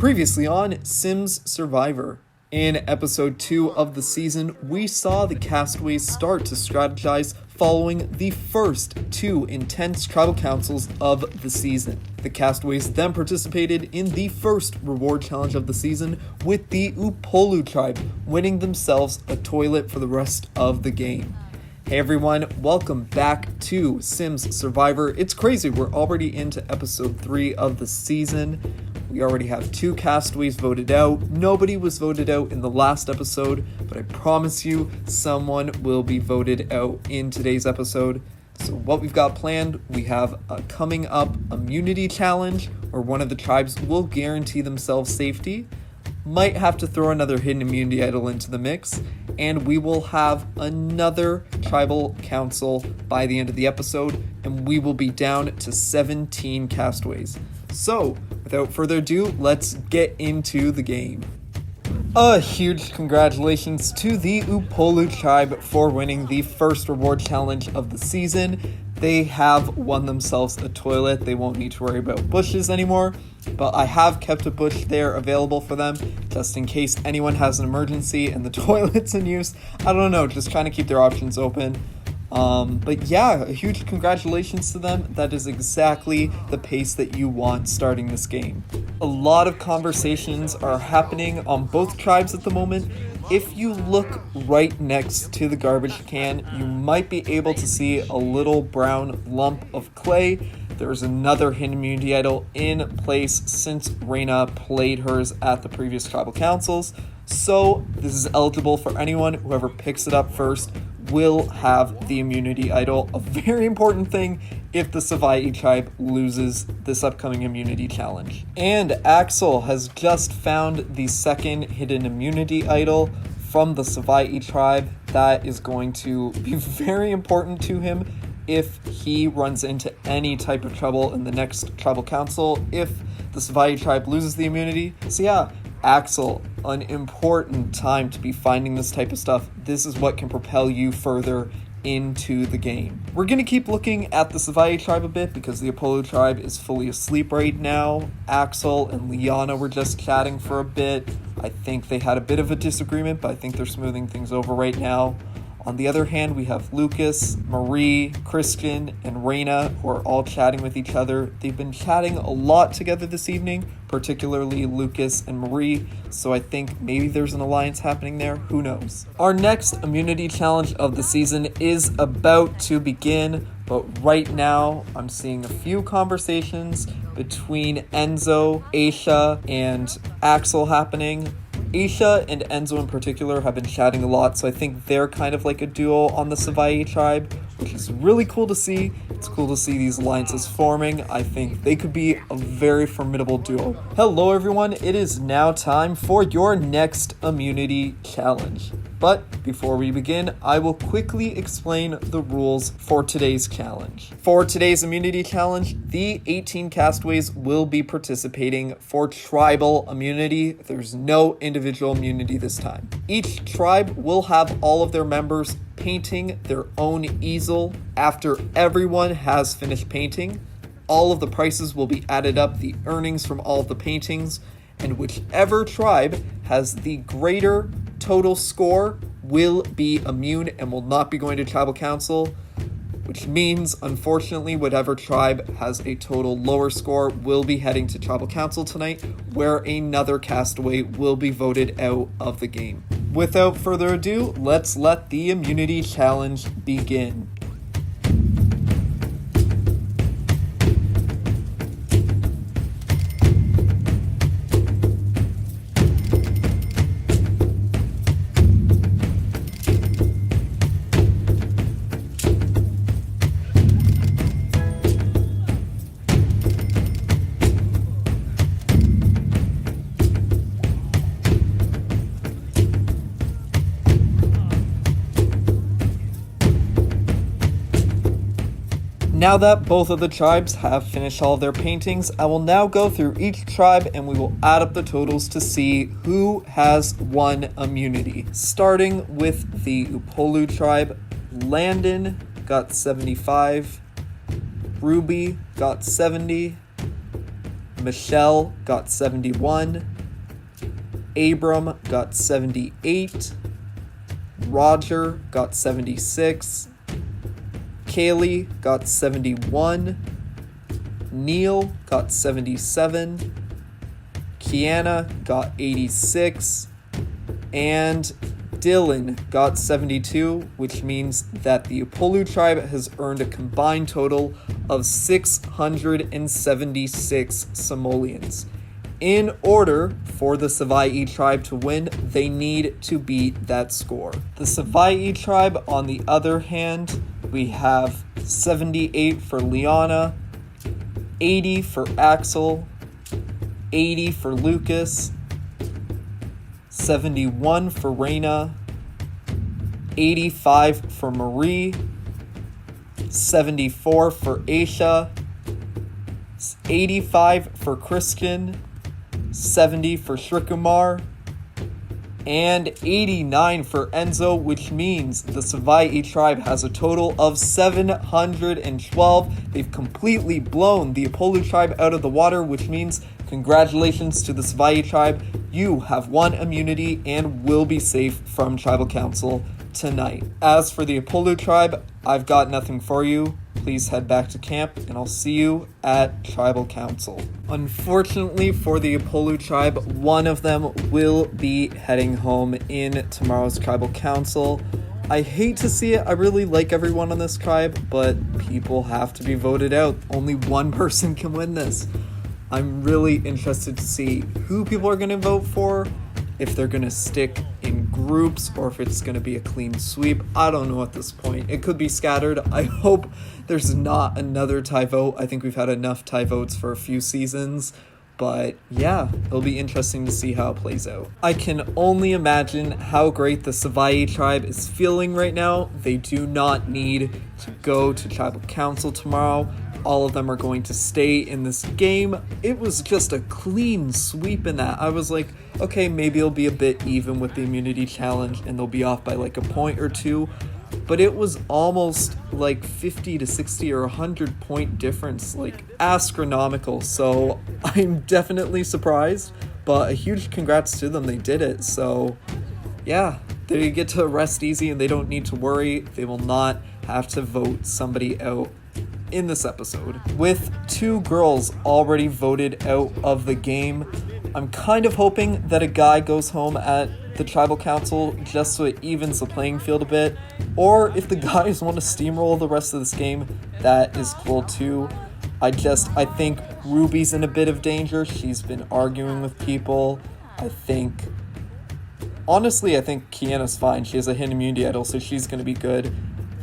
Previously on Sims Survivor. In episode 2 of the season, we saw the Castaways start to strategize following the first 2 intense tribal councils of the season. The Castaways then participated in the first reward challenge of the season, with the Upolu tribe winning themselves a toilet for the rest of the game. Hey everyone, welcome back to Sims Survivor. It's crazy, we're already into episode 3 of the season. We already have 2 castaways voted out. Nobody was voted out in the last episode, but I promise you someone will be voted out in today's episode. So what we've got planned, we have a coming up immunity challenge where one of the tribes will guarantee themselves safety. Might have to throw another hidden immunity idol into the mix, and we will have another tribal council by the end of the episode, and we will be down to 17 castaways. So, without further ado, let's get into the game. A huge congratulations to the Upolu tribe for winning the first reward challenge of the season. They have won themselves a toilet. They won't need to worry about bushes anymore, but I have kept a bush there available for them just in case anyone has an emergency and the toilet's in use. I don't know, just trying to keep their options open. But yeah, a huge congratulations to them. That is exactly the pace that you want starting this game. A lot of conversations are happening on both tribes at the moment. If you look right next to the garbage can, you might be able to see a little brown lump of clay. There's another hidden immunity idol in place since Reina played hers at the previous tribal councils. So this is eligible for anyone. Whoever picks it up first will have the immunity idol. A very important thing if the Savai tribe loses this upcoming immunity challenge. And Axel has just found the second hidden immunity idol from the Savai tribe. That is going to be very important to him if he runs into any type of trouble in the next tribal council, if the Savai tribe loses the immunity. So yeah, Axel, an important time to be finding this type of stuff. This is what can propel you further into the game. We're going to keep looking at the Savai tribe a bit because the Apollo tribe is fully asleep right now. Axel and Liana were just chatting for a bit. I think they had a bit of a disagreement, but I think they're smoothing things over right now. On the other hand, we have Lucas, Marie, Christian, and Reina, who are all chatting with each other. They've been chatting a lot together this evening, particularly Lucas and Marie, so I think maybe there's an alliance happening there. Who knows? Our next immunity challenge of the season is about to begin, but right now I'm seeing a few conversations between Enzo, Aisha, and Axel happening. Aisha and Enzo in particular have been chatting a lot, so I think they're kind of like a duo on the Savai tribe, which is really cool to see. It's cool to see these alliances forming. I think they could be a very formidable duo. Hello everyone, it is now time for your next immunity challenge. But before we begin, I will quickly explain the rules for today's challenge. For today's immunity challenge, the 18 castaways will be participating for tribal immunity. There's no individual immunity this time. Each tribe will have all of their members painting their own easel. After everyone has finished painting, all of the prices will be added up, the earnings from all of the paintings, and whichever tribe has the greater total score will be immune and will not be going to tribal council, which means, unfortunately, whatever tribe has a total lower score will be heading to tribal council tonight, where another castaway will be voted out of the game. Without further ado, let's let the immunity challenge begin. Now that both of the tribes have finished all of their paintings, I will now go through each tribe and we will add up the totals to see who has won immunity. Starting with the Upolu tribe, Landon got 75, Ruby got 70, Michelle got 71, Abram got 78. Roger got 76. Kaylee got 71. Neil got 77. Kiana got 86. And Dylan got 72, which means that the Apolu tribe has earned a combined total of 676 simoleons. In order for the Savaii tribe to win, they need to beat that score. The Savaii tribe, on the other hand, we have 78 for Liana, 80 for Axel, 80 for Lucas, 71 for Reina, 85 for Marie, 74 for Aisha, 85 for Christian, 70 for Shrikumar, and 89 for Enzo, which means the Savaii tribe has a total of 712. They've completely blown the Apolu tribe out of the water, which means congratulations to the Savaii tribe. You have won immunity and will be safe from Tribal Council tonight. As for the Apolu tribe, I've got nothing for you. Please head back to camp, and I'll see you at Tribal Council. Unfortunately for the Apolu tribe, one of them will be heading home in tomorrow's Tribal Council. I hate to see it. I really like everyone on this tribe, but people have to be voted out. Only one person can win this. I'm really interested to see who people are going to vote for, if they're going to stick in groups, or if it's going to be a clean sweep. I don't know at this point. It could be scattered. I hope there's not another tie vote. I think we've had enough tie votes for a few seasons. But yeah, it'll be interesting to see how it plays out. I can only imagine how great the Savaii tribe is feeling right now. They do not need to go to Tribal Council tomorrow. All of them are going to stay in this game. It was just a clean sweep in that. I was like, okay, maybe it'll be a bit even with the immunity challenge and they'll be off by like a point or two. But it was almost like 50 to 60 or 100 point difference, like astronomical. So I'm definitely surprised, but a huge congrats to them. They did it. So yeah, they get to rest easy and they don't need to worry. They will not have to vote somebody out in this episode. With 2 girls already voted out of the game, I'm kind of hoping that a guy goes home at the Tribal Council just so it evens the playing field a bit, or if the guys want to steamroll the rest of this game, that is cool too. I think Ruby's in a bit of danger. She's been arguing with people. Honestly, I think Kiana's fine. She has a hidden immunity idol, so she's going to be good.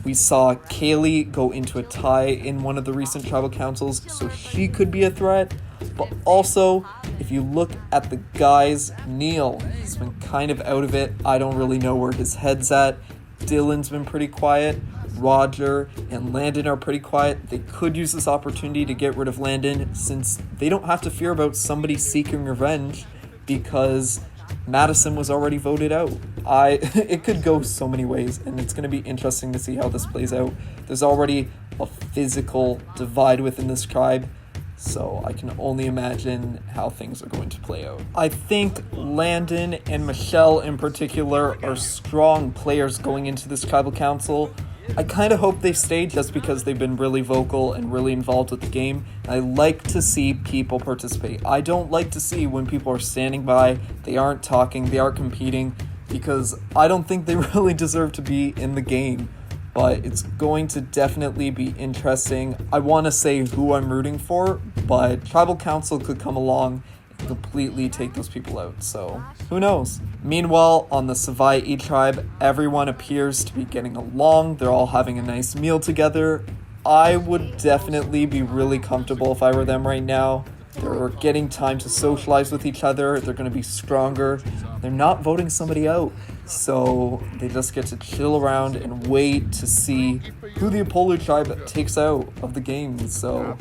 We saw Kaylee go into a tie in one of the recent Tribal Councils, so she could be a threat. But also, if you look at the guys, Neil, he's been kind of out of it. I don't really know where his head's at. Dylan's been pretty quiet. Roger and Landon are pretty quiet. They could use this opportunity to get rid of Landon, since they don't have to fear about somebody seeking revenge, because Madison was already voted out. It could go so many ways, and it's going to be interesting to see how this plays out. There's already a physical divide within this tribe, so I can only imagine how things are going to play out. I think Landon and Michelle in particular are strong players going into this Tribal Council. I kind of hope they stay just because they've been really vocal and really involved with the game. I like to see people participate. I don't like to see when people are standing by, they aren't talking, they aren't competing, because I don't think they really deserve to be in the game. But it's going to definitely be interesting. I want to say who I'm rooting for, but Tribal Council could come along and completely take those people out, so who knows? Meanwhile, on the Savaii tribe, everyone appears to be getting along. They're all having a nice meal together. I would definitely be really comfortable if I were them right now. They're getting time to socialize with each other. They're going to be stronger. They're not voting somebody out. So they just get to chill around and wait to see who the Apolu tribe takes out of the game. So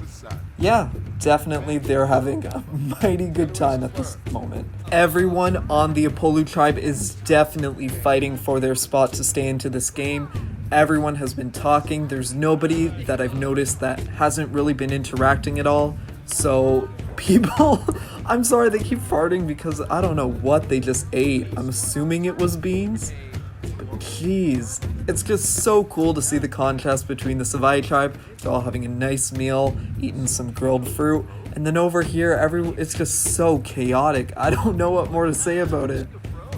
yeah, definitely they're having a mighty good time at this moment. Everyone on the Apolu tribe is definitely fighting for their spot to stay into this game. Everyone has been talking. There's nobody that I've noticed that hasn't really been interacting at all. So people, I'm sorry they keep farting because I don't know what they just ate. I'm assuming it was beans. But jeez, it's just so cool to see the contrast between the Savai tribe. They're all having a nice meal, eating some grilled fruit, and then over here, it's just so chaotic. I don't know what more to say about it.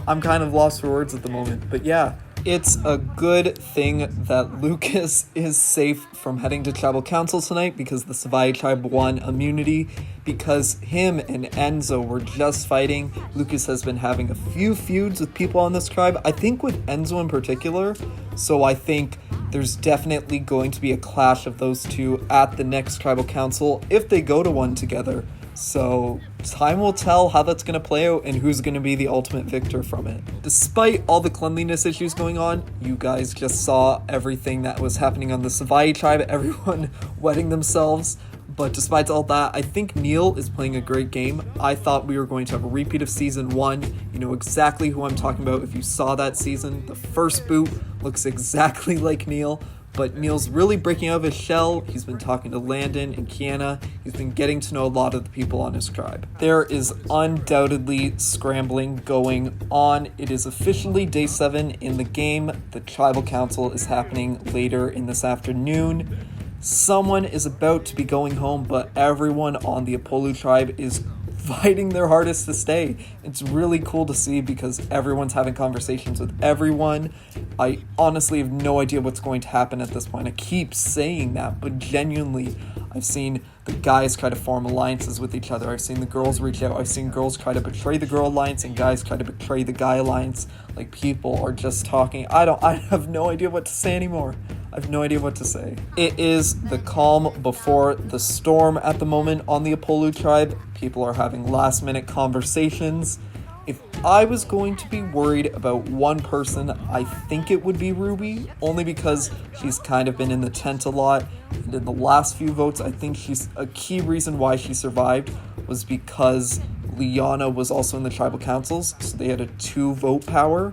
I'm kind of lost for words at the moment, but yeah. It's a good thing that Lucas is safe from heading to tribal council tonight because the Savai tribe won immunity because him and Enzo were just fighting. Lucas has been having a few feuds with people on this tribe, I think with Enzo in particular, so I think there's definitely going to be a clash of those two at the next tribal council if they go to one together. So time will tell how that's going to play out and who's going to be the ultimate victor from it. Despite all the cleanliness issues going on, you guys just saw everything that was happening on the Savai tribe, everyone wetting themselves. But despite all that, I think Neil is playing a great game. I thought we were going to have a repeat of season 1. You know exactly who I'm talking about if you saw that season. The first boot looks exactly like Neil. But Neil's really breaking out of his shell. He's been talking to Landon and Kiana. He's been getting to know a lot of the people on his tribe. There is undoubtedly scrambling going on. It is officially day 7 in the game. The tribal council is happening later in this afternoon. Someone is about to be going home, but everyone on the Apollo tribe is fighting their hardest to stay. It's really cool to see because everyone's having conversations with everyone. I honestly have no idea what's going to happen at this point. I keep saying that, but genuinely, I've seen the guys try to form alliances with each other. I've seen the girls reach out. I've seen girls try to betray the girl alliance and guys try to betray the guy alliance. Like, people are just talking. I have no idea what to say anymore. I have no idea what to say. It is the calm before the storm at the moment on the Apollo tribe. People are having last minute conversations. If I was going to be worried about one person, I think it would be Ruby, only because she's kind of been in the tent a lot. And in the last few votes, I think she's a key reason why she survived was because Liana was also in the tribal councils, so they had a 2-vote power.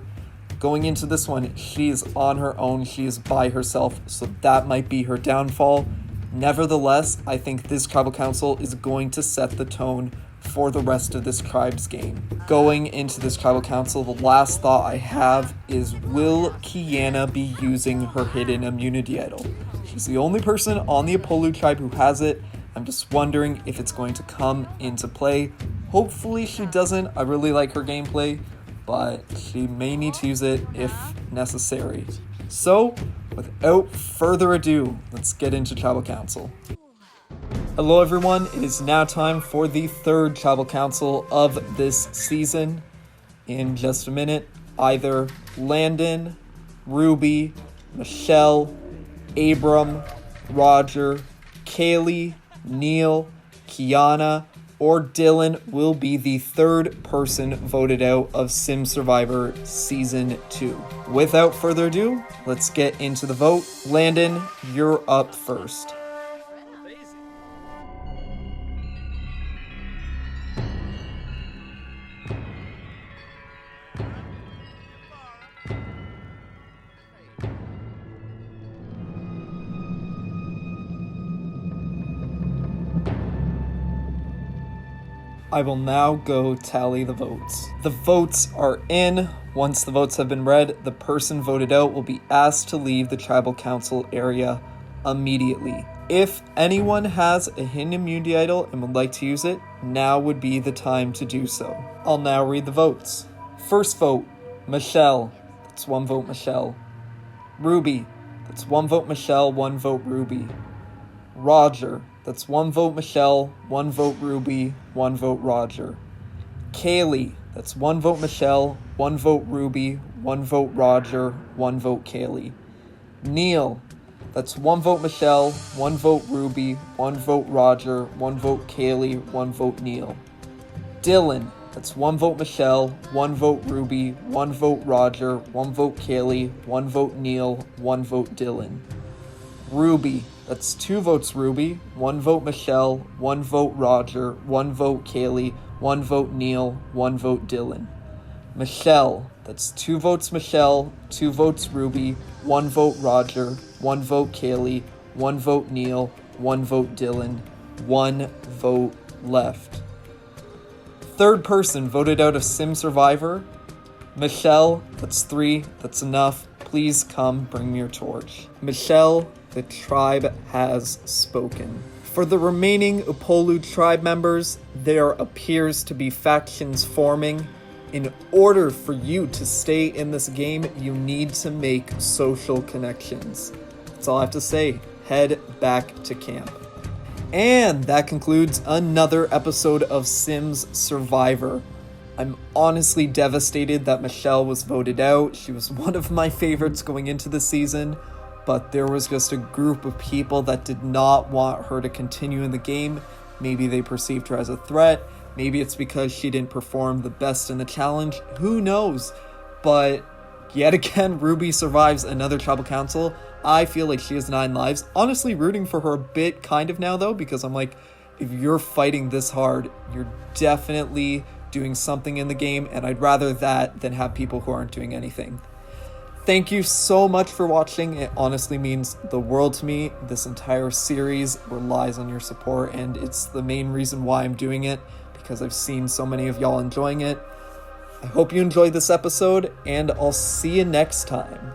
Going into this one, she is on her own, she is by herself, so that might be her downfall. Nevertheless, I think this tribal council is going to set the tone for the rest of this tribe's game. Going into this tribal council, the last thought I have is, will Kiana be using her hidden immunity idol? She's the only person on the Apollo tribe who has it. I'm just wondering if it's going to come into play. Hopefully she doesn't. I really like her gameplay, but she may need to use it if necessary. So, without further ado, let's get into tribal council. Hello everyone, it is now time for the 3rd tribal council of this season. In just a minute, either Landon, Ruby, Michelle, Abram, Roger, Kaylee, Neil, Kiana, or Dylan will be the 3rd person voted out of Sim Survivor Season 2. Without further ado, let's get into the vote. Landon, you're up first. I will now go tally the votes. The votes are in. Once the votes have been read, the person voted out will be asked to leave the tribal council area immediately. If anyone has a hidden immunity idol and would like to use it, now would be the time to do so. I'll now read the votes. First vote, Michelle. That's 1 vote Michelle. Ruby. That's 1 vote Michelle, 1 vote Ruby. Roger. That's 1 vote Michelle, 1 vote Ruby, 1 vote Roger. Kaylee. That's 1 vote Michelle, 1 vote Ruby, 1 vote Roger, 1 vote Kaylee. Neil. That's 1 vote Michelle, 1 vote Ruby, 1 vote Roger, 1 vote Kaylee, 1 vote Neil. Dylan. That's 1 vote Michelle, 1 vote Ruby, 1 vote Roger, 1 vote Kaylee, 1 vote Neil, 1 vote Dylan. Ruby. That's 2 votes Ruby, 1 vote Michelle, 1 vote Roger, 1 vote Kaylee, 1 vote Neil, 1 vote Dylan. Michelle. That's 2 votes Michelle, 2 votes Ruby, 1 vote Roger, 1 vote Kaylee, 1 vote Neil, 1 vote Dylan, 1 vote left. third person voted out of Sim Survivor. Michelle, that's 3, that's enough. Please come bring me your torch. Michelle, the tribe has spoken. For the remaining Upolu tribe members, there appears to be factions forming. In order for you to stay in this game, you need to make social connections. That's all I have to say. Head back to camp. And that concludes another episode of Sims Survivor. I'm honestly devastated that Michelle was voted out. She was one of my favorites going into the season, but there was just a group of people that did not want her to continue in the game. Maybe they perceived her as a threat. Maybe it's because she didn't perform the best in the challenge. Who knows? But yet again, Ruby survives another tribal council. I feel like she has 9 lives. Honestly, rooting for her a bit kind of now, though, because I'm like, if you're fighting this hard, you're definitely doing something in the game, and I'd rather that than have people who aren't doing anything. Thank you so much for watching. It honestly means the world to me. This entire series relies on your support, and it's the main reason why I'm doing it, because I've seen so many of y'all enjoying it. I hope you enjoyed this episode, and I'll see you next time.